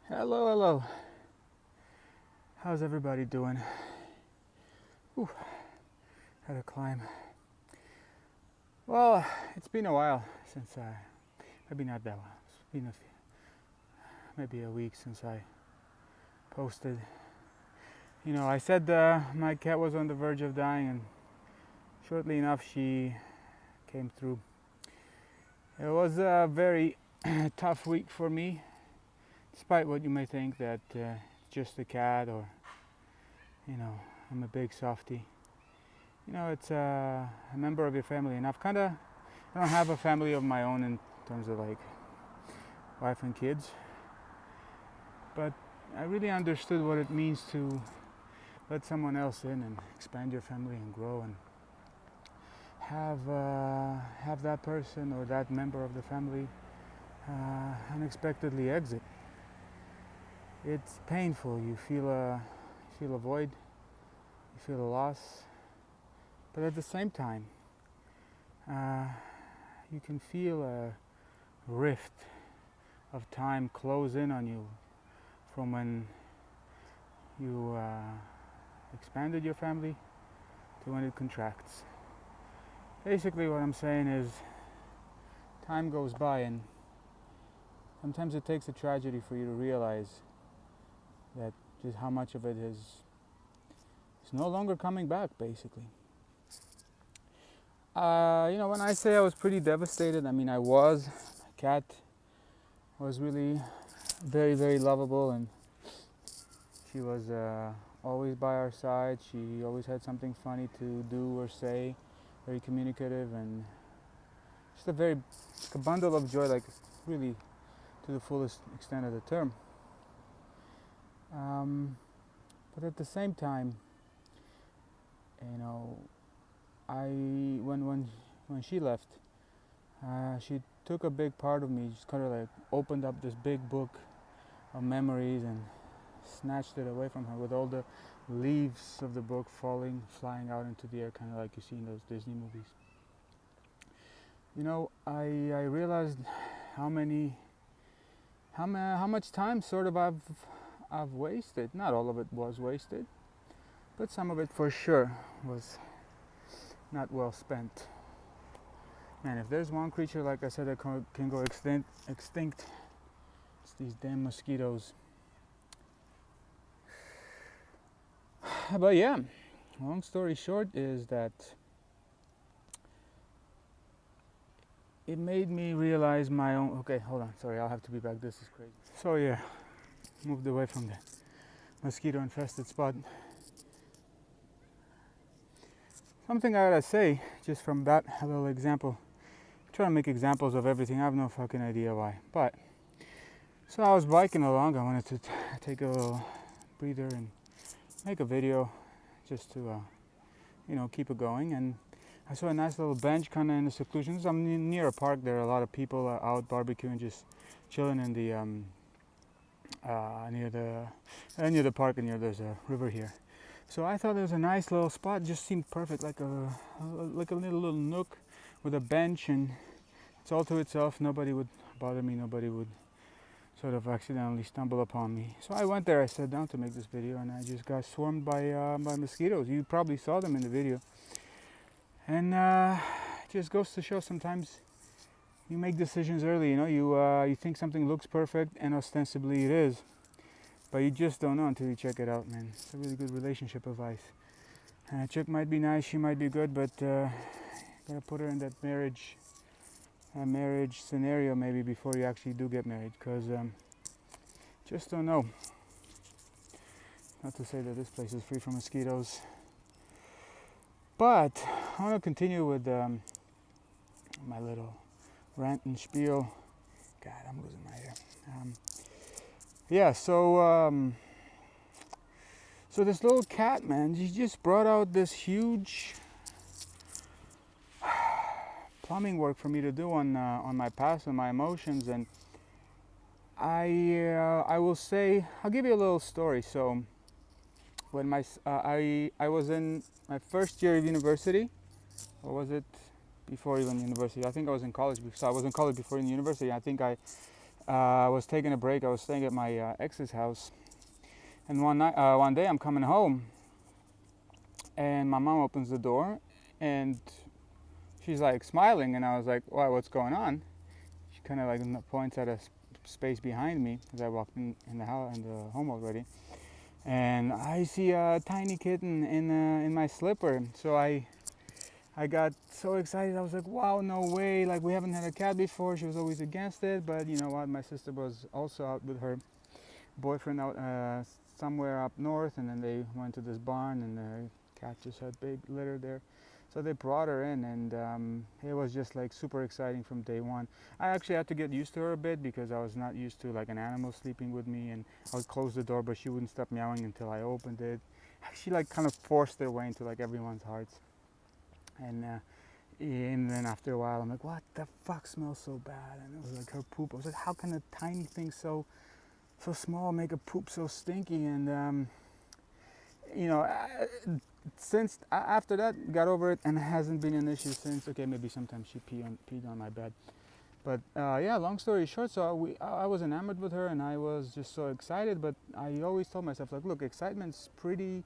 Hello, hello. How's everybody doing? Ooh, had to climb. Well, it's been a while since maybe not that while. It's been maybe a week since I posted. I said my cat was on the verge of dying, and shortly enough she came through. It was a very tough week for me, despite what you may think that it's just a cat or, I'm a big softie. It's a member of your family, and I don't have a family of my own in terms of like wife and kids, but I really understood what it means to let someone else in and expand your family and grow and have that person or that member of the family unexpectedly exit. It's painful. You feel a void, you feel a loss, but at the same time, you can feel a rift of time close in on you from when you expanded your family to when it contracts. Basically what I'm saying is time goes by, and sometimes it takes a tragedy for you to realize that just how much of it is no longer coming back, basically. When I say I was pretty devastated, I mean I was. My cat was really very, very lovable, and she was always by our side. She always had something funny to do or say, very communicative, and just like a bundle of joy, like really to the fullest extent of the term. But at the same time, when she left, she took a big part of me. Just kind of like opened up this big book of memories and snatched it away from her, with all the leaves of the book flying out into the air, kind of like you see in those Disney movies. I realized how much time sort of I've wasted. Not all of it was wasted, but some of it for sure was not well spent. Man, if there's one creature, like I said, that can go extinct, it's these damn mosquitoes. But yeah, long story short is that it made me realize my own... Okay, hold on, sorry, I'll have to be back, this is crazy. So yeah, moved away from the mosquito infested spot. Something I gotta say, just from that little example. I try to make examples of everything, I have no fucking idea why. But, so I was biking along, I wanted to take a little breather and make a video just to, keep it going. And I saw a nice little bench kind of in the seclusion. So I'm near a park, there are a lot of people out barbecuing, just chilling in the, near the park, and there's a river here. So I thought it was a nice little spot, just seemed perfect, like a little nook with a bench, and it's all to itself. Nobody would bother me, nobody would sort of accidentally stumble upon me. So I went there, I sat down to make this video, and I just got swarmed by mosquitoes. You probably saw them in the video. And it just goes to show sometimes you make decisions early, you think something looks perfect, and ostensibly it is. But you just don't know until you check it out, man. It's a really good relationship advice. Chick might be nice, she might be good, but gotta put her in that marriage scenario maybe before you actually do get married, because just don't know. Not to say that this place is free from mosquitoes, but I want to continue with my little rant and spiel. God, I'm losing my hair. So this little cat, man, she just brought out this huge plumbing work for me to do on my past and my emotions. And I will say, I'll give you a little story. So when I was in my first year of university, or was it before even university? I think I was in college. So I was in college before in university. I think I I was taking a break. I was staying at my ex's house, and one day I'm coming home, and my mom opens the door, and she's like smiling, and I was like, "Why? What's going on?" She kind of like points at a space behind me as I walked in the house in the home already, and I see a tiny kitten in my slipper. So I got so excited. I was like, "Wow, no way! Like we haven't had a cat before." She was always against it, but you know what? My sister was also out with her boyfriend out somewhere up north, and then they went to this barn, and the cat just had big litter there. So they brought her in, and it was just like super exciting from day one. I actually had to get used to her a bit because I was not used to like an animal sleeping with me, and I would close the door, but she wouldn't stop meowing until I opened it. She like kind of forced her way into like everyone's hearts, and then after a while, I'm like, what the fuck smells so bad? And it was like her poop. I was like, how can a tiny thing so small make a poop so stinky? And you know, since after that, got over it, and it hasn't been an issue since. Okay, maybe sometimes she peed on my bed, but yeah. Long story short, so I was enamored with her, and I was just so excited. But I always told myself, like, look, excitement's pretty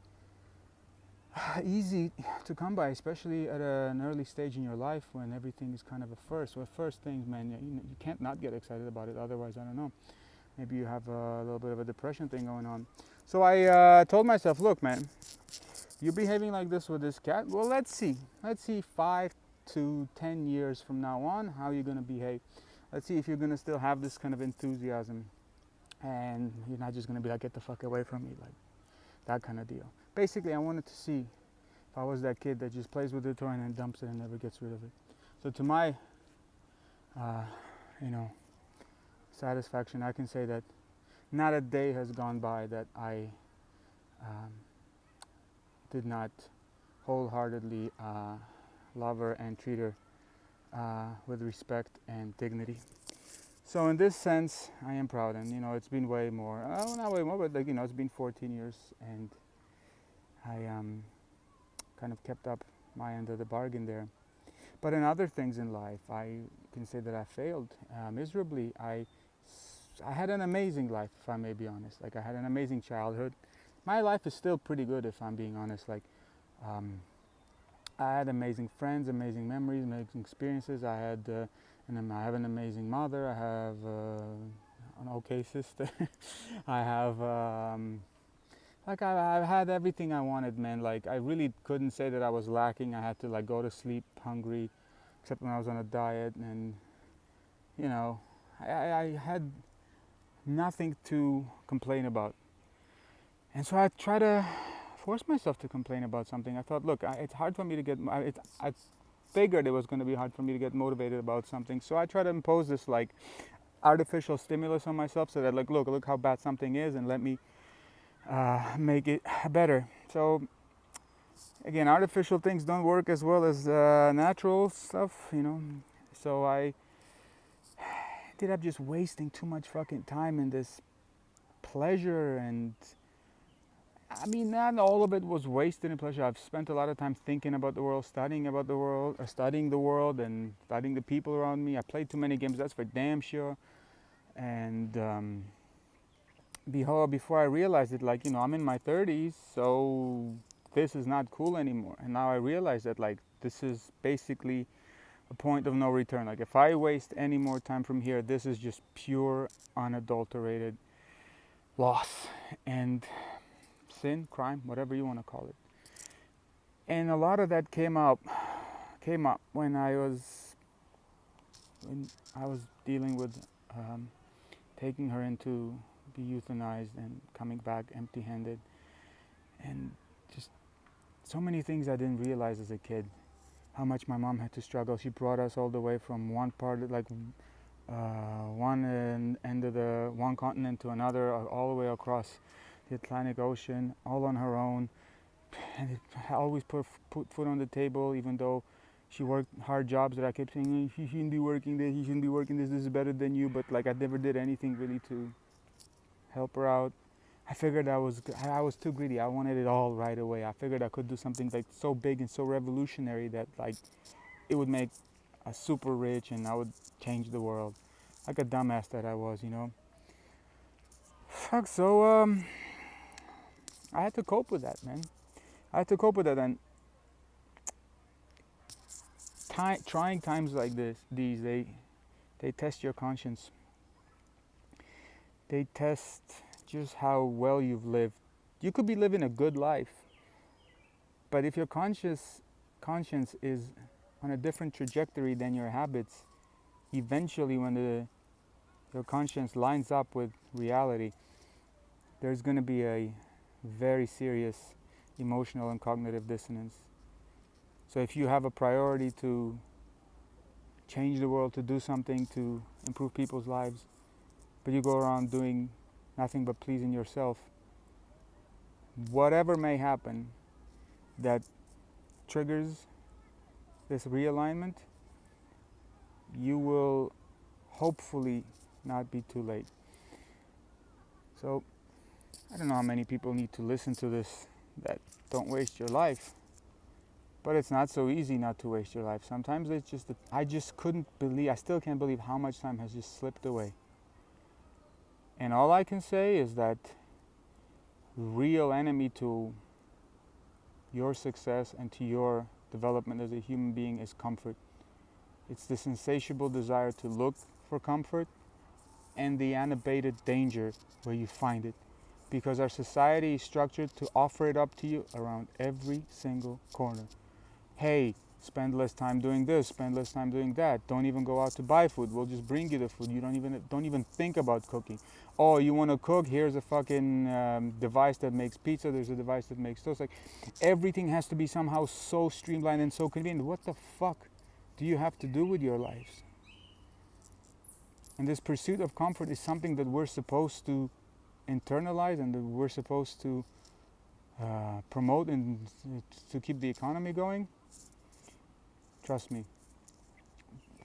easy to come by, especially at an early stage in your life when everything is kind of a first. Well, first things, man, you can't not get excited about it. Otherwise, I don't know. Maybe you have a little bit of a depression thing going on. So I told myself, look, man, you're behaving like this with this cat. Well, let's see. Let's see 5 to 10 years from now on how you're going to behave. Let's see if you're going to still have this kind of enthusiasm and you're not just going to be like, get the fuck away from me, like that kind of deal. Basically, I wanted to see if I was that kid that just plays with the toy and then dumps it and never gets rid of it. So to my, you know, satisfaction, I can say that not a day has gone by that I did not wholeheartedly love her and treat her with respect and dignity. So in this sense, I am proud, and you know, it's been way more. Not way more, but like you know, it's been 14 years, and I kind of kept up my end of the bargain there. But in other things in life, I can say that I failed miserably. I had an amazing life, if I may be honest. Like I had an amazing childhood. My life is still pretty good, if I'm being honest. Like I had amazing friends, amazing memories, amazing experiences. I have an amazing mother. I have an okay sister. I have I've had everything I wanted, man. Like I really couldn't say that I was lacking. I had to like go to sleep hungry, except when I was on a diet, and you know, I had nothing to complain about. And so I try to force myself to complain about something. I thought, look, it's hard for me to get. I figured it was going to be hard for me to get motivated about something. So I try to impose this like artificial stimulus on myself, so that like, look how bad something is, and let me make it better. So again, artificial things don't work as well as natural stuff, you know. So I ended up just wasting too much fucking time in this pleasure, and I mean, not all of it was wasted in pleasure. I've spent a lot of time thinking about the world, studying the world, and studying the people around me. I played too many games, that's for damn sure. And before I realized it, like, you know, I'm in my 30s, so this is not cool anymore. And now I realize that, like, this is basically a point of no return. Like, if I waste any more time from here, this is just pure, unadulterated loss and sin, crime, whatever you want to call it. And a lot of that came up when I was dealing with taking her in to be euthanized and coming back empty-handed, and just so many things I didn't realize as a kid. How much my mom had to struggle. She brought us all the way from one part, like one end of the one continent to another, all the way across the Atlantic Ocean, all on her own. And it always put food on the table, even though she worked hard jobs that I kept saying, he shouldn't be working this, he shouldn't be working this is better than you. But like I never did anything really to help her out. I figured I was too greedy. I wanted it all right away. I figured I could do something like so big and so revolutionary that like it would make us super rich and I would change the world. like a dumbass that I was, you know. Fuck. So I had to cope with that, man. I had to cope with that, and trying times like these, they test your conscience. They test just how well you've lived. You could be living a good life, but if your conscience is on a different trajectory than your habits, eventually when your conscience lines up with reality, there's going to be a very serious emotional and cognitive dissonance. So if you have a priority to change the world, to do something to improve people's lives, but you go around doing nothing but pleasing yourself, whatever may happen that triggers this realignment, you will hopefully not be too late. So I don't know how many people need to listen to this that don't waste your life, but it's not so easy not to waste your life. Sometimes it's just that I just couldn't believe, I still can't believe how much time has just slipped away. And all I can say is that real enemy to your success and to your development as a human being is comfort. It's this insatiable desire to look for comfort and the unabated danger where you find it. Because our society is structured to offer it up to you around every single corner. Hey, spend less time doing this, spend less time doing that. Don't even go out to buy food. We'll just bring you the food. You don't even think about cooking. Oh, you want to cook? Here's a fucking device that makes pizza. There's a device that makes toast. Like, everything has to be somehow so streamlined and so convenient. What the fuck do you have to do with your lives? And this pursuit of comfort is something that we're supposed to internalize and that we're supposed to promote and to keep the economy going. Trust me,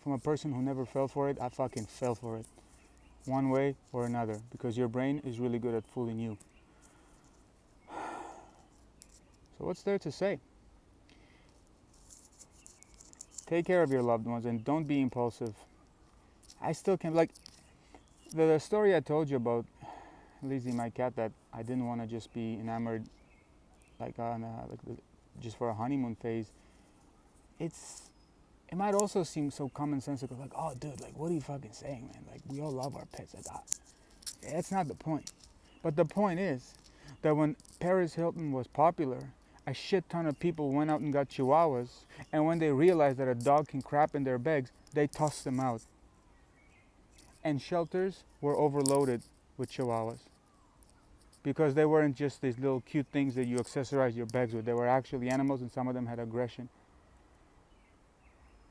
from a person who never fell for it, I fucking fell for it. One way or another, because your brain is really good at fooling you. So what's there to say? Take care of your loved ones and don't be impulsive. I still can't, like, the story I told you about Lizzy, my cat, that I didn't want to just be enamored like on just for a honeymoon phase. It might also seem so commonsensical, like, oh dude, like, what are you fucking saying, man? Like, we all love our pets. Like, that's not the point. But the point is that when Paris Hilton was popular, a shit ton of people went out and got chihuahuas, and when they realized that a dog can crap in their bags, they tossed them out. And shelters were overloaded with chihuahuas, because they weren't just these little cute things that you accessorize your bags with. They were actually animals, and some of them had aggression.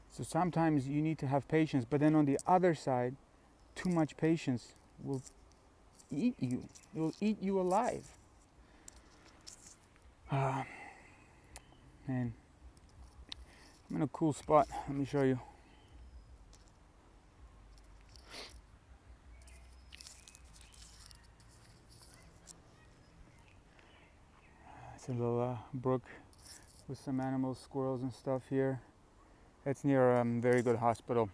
So sometimes you need to have patience, but then on the other side, too much patience will eat you. It will eat you alive. Man, I'm in a cool spot. Let me show you. It's a little brook with some animals, squirrels and stuff here. It's near a very good hospital,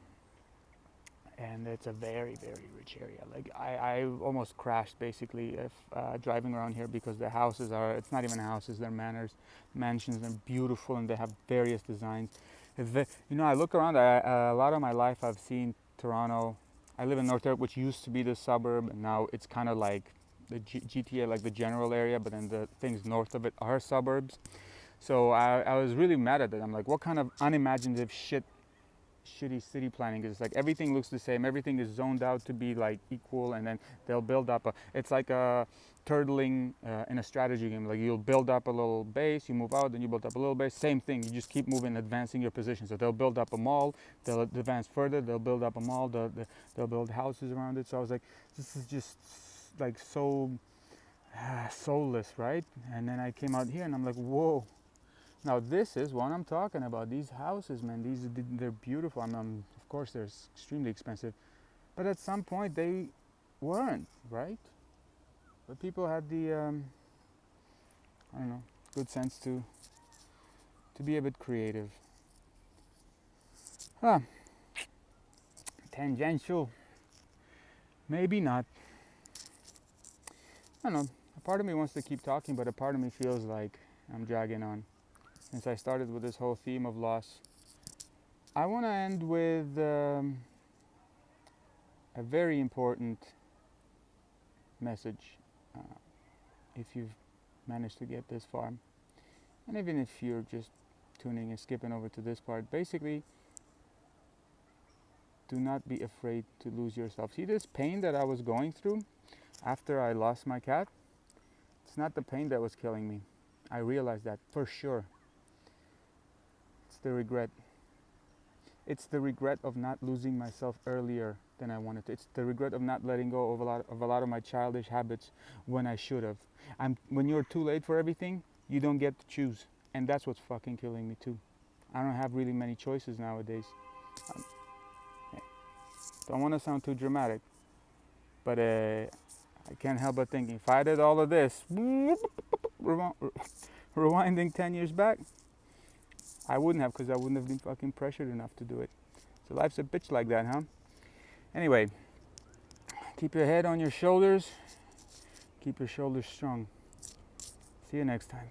and it's a very, very rich area. Like, I almost crashed basically if driving around here, because the houses it's not even houses, they're mansions. They're beautiful and they have various designs. I look around, a lot of my life I've seen Toronto. I live in North York, which used to be the suburb, and now it's kind of like the GTA, like the general area, but then the things north of it are suburbs. So I was really mad at that. I'm like, what kind of unimaginative shitty city planning is? Like, everything looks the same, everything is zoned out to be like equal, and then they'll build up it's like a turtling in a strategy game. Like, you'll build up a little base, you move out, then you build up a little base, same thing, you just keep moving, advancing your position. So they'll build up a mall, they'll advance further, they'll build up a mall, they'll build houses around it. So I was like, this is just like so soulless, right? And then I came out here and I'm like, whoa. Now this is what I'm talking about. These houses, man, they're beautiful. Of course, they're extremely expensive, but at some point they weren't, right? But people had the, I don't know, good sense to be a bit creative. Tangential. Maybe not. I don't know. A part of me wants to keep talking, but a part of me feels like I'm dragging on. Since I started with this whole theme of loss, I want to end with a very important message. If you've managed to get this far, and even if you're just tuning and skipping over to this part, basically, do not be afraid to lose yourself. See this pain that I was going through after I lost my cat? It's not the pain that was killing me. I realized that for sure. It's the regret. It's the regret of not losing myself earlier than I wanted to. It's the regret of not letting go of a lot of my childish habits when I should have. When you're too late for everything, you don't get to choose. And that's what's fucking killing me too. I don't have really many choices nowadays. Don't want to sound too dramatic, but I can't help but thinking, if I did all of this, rewinding 10 years back, I wouldn't have, because I wouldn't have been fucking pressured enough to do it. So life's a bitch like that, huh? Anyway, keep your head on your shoulders. Keep your shoulders strong. See you next time.